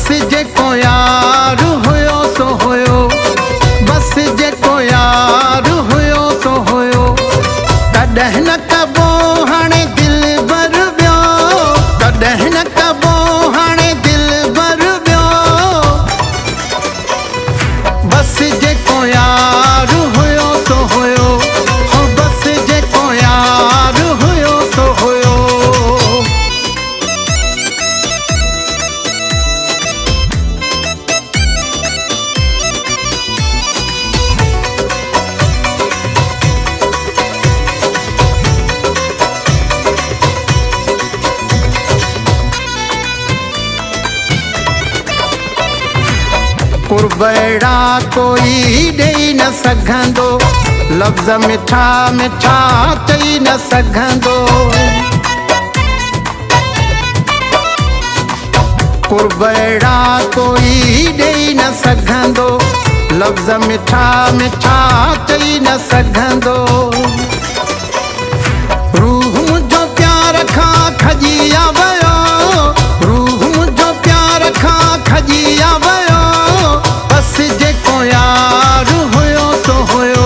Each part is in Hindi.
बस जेको यार हुयो सो हुयो, बस जेको यार हुयो सो हुयो। कॾहिं न कबो हाणे दिल बर ॿियो, कॾहिं न कबो हाणे दिल बर ॿियो। बस जेको यार हुयो सो हुयो, हो बस जेको यार हुयो सो हुयो। कुर्बड़ा कोई ॾेई न सघंदो, लफ़्ज़ मिठा मिठा चई न सघंदो। कुर्बड़ा कोई ॾेई न सघंदो, लफ़्ज़ मिठा मिठा चई न सघंदो। रूह मुंहिंजो प्यार खां खजिया वियो, रूह मुंहिंजो प्यार खां खजिया वियो। बस जेको यार हुयो सो हुयो,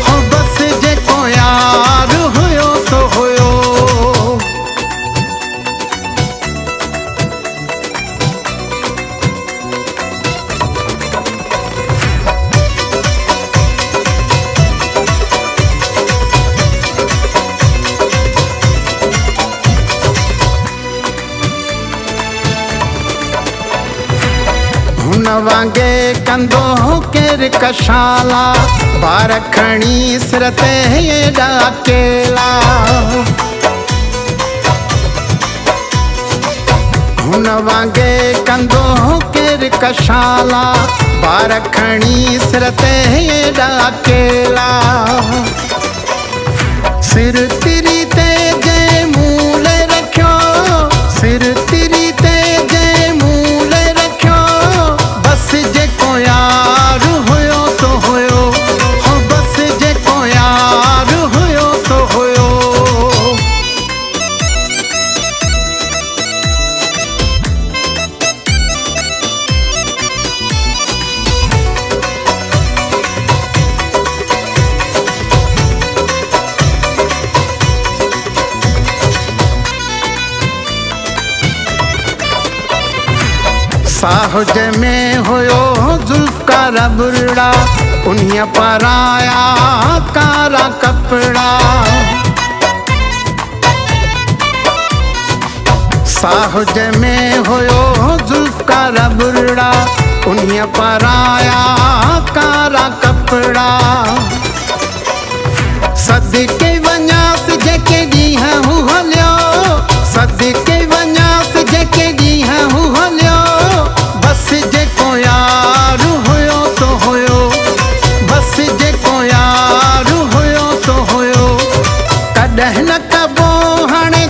हो बस जेको यार हुयो सो हुयो। हुन वांगे कंदो केर कशाला, बार खणी सिर ते एॾा अकेला। हुन वांगे कंदो केर कशाला, बार खणी सिर ते एॾा अकेला। सिर तिरी ते जंहिं मूल रखियो, सिर तिरी ते जंहिं मूल रखियो। बस जेको यार हुयो सो हुयो, हो बस जेको यार हुयो सो हुयो। साहुज में हुयो जुल्फकार बुरड़ा, उन्हीअ पाराया कारा कपड़ा। साहुज में हुयो जुल्फकार बुरड़ा, उन्हीअ पाराया कारा कपड़ा। सदके वञासि जेके ॾींहं हू हलियो, सदके वञासि जेके ॾींहं हू हलियो। बस जेको यार हुयो सो हुयो, बस जेको यार हुयो सो हुयो। कॾहिं न कबो हाणे